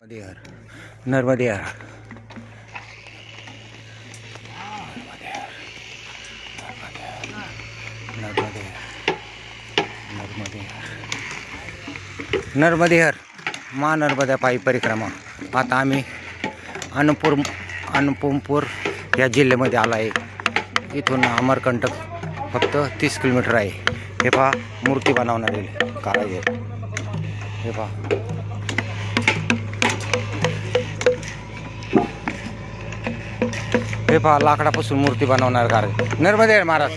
नर्मदे हर महानर्मदा पायी परिक्रमा। आता आम्ही अनुपमपूर या जिल्ह्यामध्ये आलो आहे। इथून अमरकंटक फक्त 30 किलोमीटर आहे। हे पहा मूर्ती बनवणारे कारागीर, हे पहा लाकडापासून मूर्ति बनवणार कारागीर। नर्मदे महाराज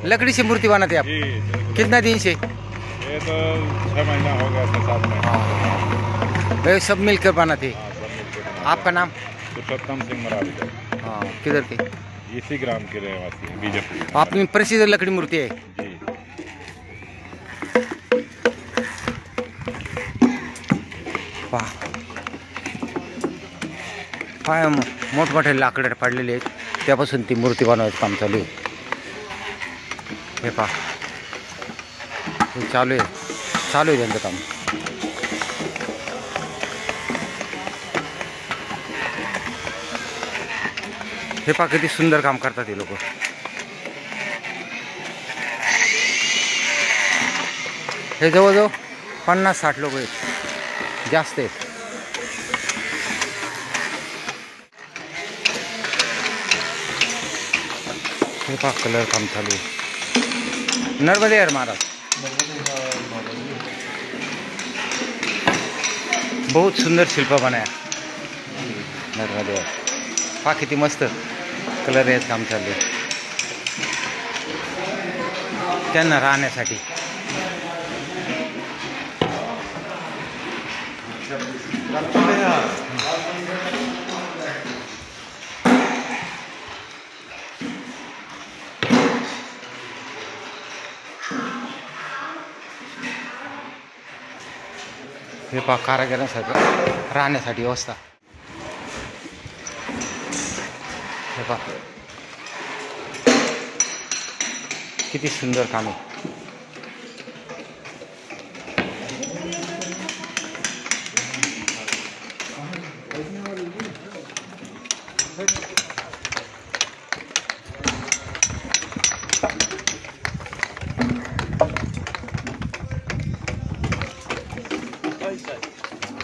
लकड़ी से मूर्ति बनाते आप? कितना दिन से? ये तो 6 महीना हो गया, 7 महीना। वे सब मिलकर बनाते। आपका नाम? पुरुषोत्तम सिंह मरावी। हाँ, किधर के? इसी ग्राम के रहवासी हैं, बीजेपी। आपकी प्रसिद्ध लकड़ी मूर्ति है जी। पाय मोठमोठे लाकडं पडलेले आहेत, त्यापासून ती मूर्ती बनवायचं काम चालू आहे। हे पहा चालू आहे त्यांचं काम। हे पहा किती सुंदर काम करतात हे लोक। हे जवळजवळ 50-60 लोक आहेत, जास्त आहेत। हे पहा कलर काम चालू आहे। नर्मदे महाराज बहुत सुंदर शिल्प बनाया। नर्मदे पहा किती मस्त कलर याचं काम चालू आहे त्यांना राहण्यासाठी। हे पहा कारागिरांसाठी राहण्यासाठी व्यवस्था। हे पहा किती सुंदर काम आहे।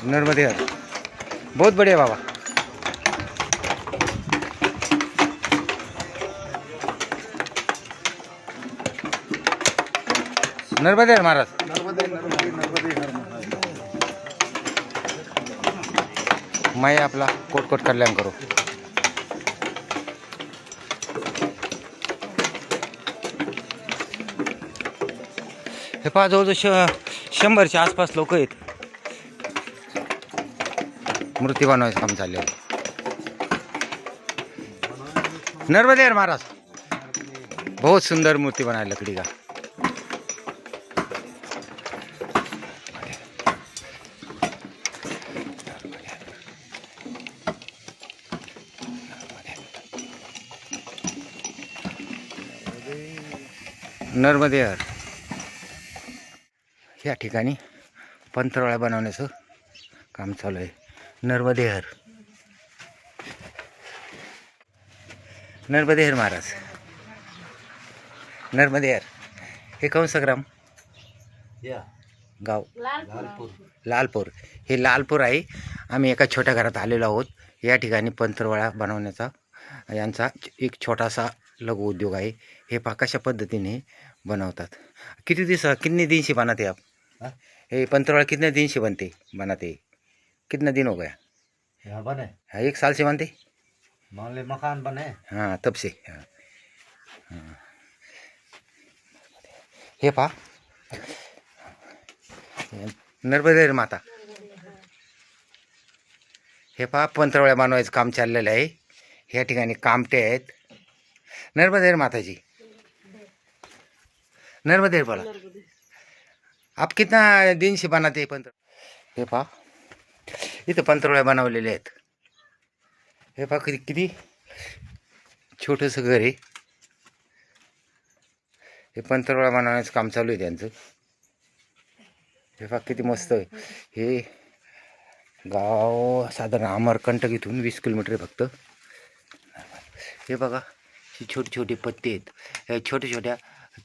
नर्मदे बहुत बढ़िया बाबा। नर्मदे महाराज मैं आपला कोट कल्याण करो। हे पहा जवळजवळ 100च्या आसपास लोक आहेत, मूर्ति बनवायचं काम चालले आहे। नर्मदे महाराज बहुत सुंदर मूर्ति बनाए लकड़ी का। नर्मदे या ठिकाणी पंतरवाळा बनवण्याचं काम चालू आहे। नर्मदे महाराज नर्मदे हे कौन सा ग्राम? गाव लालपूर। हे लालपूर आहे। आम्ही एका छोट्या घरात आलेलो आहोत। या ठिकाणी पंतरवाळा बनवण्याचा यांचा एक छोटासा लघु उद्योग आहे। हे पहा कशा पद्धतीने बनवतात। कितने दिन से बनाते आप? ये पंतरवाड़ा कितने दिन से बनाते? कितना दिन हो गया? यहाँ बने हाँ, 1 साल से बनते? मान ले मकान बने। हाँ तब से। हाँ। हे पहा नर्मदे माता। हे पहा पंतरवाळ्या बनवायचं काम चाललेलं आहे। या ठिकाणी कामटे आहेत। नर्मदे माताजी नर्मदे बोला। आप कितना दिन से बनाते पंतर? हे पहा इथं पंतरवाळ्या बनवलेल्या आहेत। हे पहा किती छोटंसं घर आहे। हे पंतरवाळा बनवण्याचं काम चालू आहे त्यांचं। हे पहा किती मस्त आहे। हे गाव साधारण अमरकंटक इथून 20 किलोमीटर आहे फक्त. हे बघा, ही छोटी छोटी पत्ती आहेत. हे छोट्या छोट्या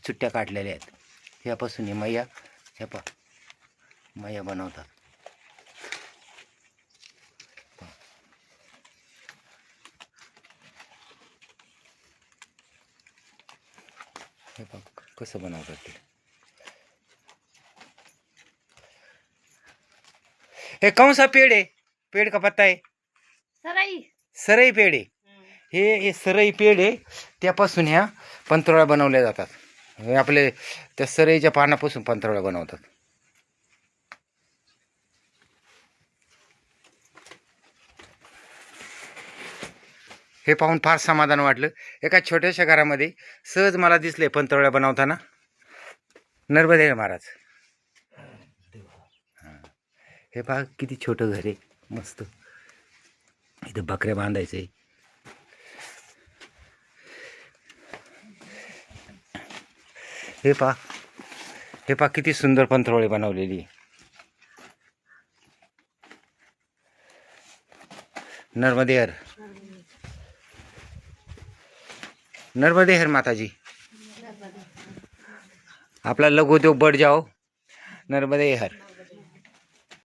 चुट्ट्या काढलेल्या आहेत. यापासून हे मैया, हे पा मैया बनवतात. हे बघ कसं बनवतात ते. हे कौन सा पेड़ है? पेड़ का पत्ता है सराई सरई पेड़ आहे. हे सरई पेड़ आहे. त्यापासून ह्या पंतरोळ्या बनवल्या जातात. हे आपले त्या सरईच्या पानापासून पंतरोळ्या बनवतात. हे पाहून फार समाधान वाटलं. एका छोट्याशा घरामध्ये सहज मला दिसले पंतरोळ्या बनवताना नर्मदे महाराज. हे पहा किती छोटं घर आहे, मस्त. इथं बकऱ्या बांधायचे. हे पहा किती सुंदर पंतरोळी बनवलेली. नर्मदे हर, नर्मदे हर माताजी. आपला लघु उद्योग बढ़ जाओ. नर्मदे हर.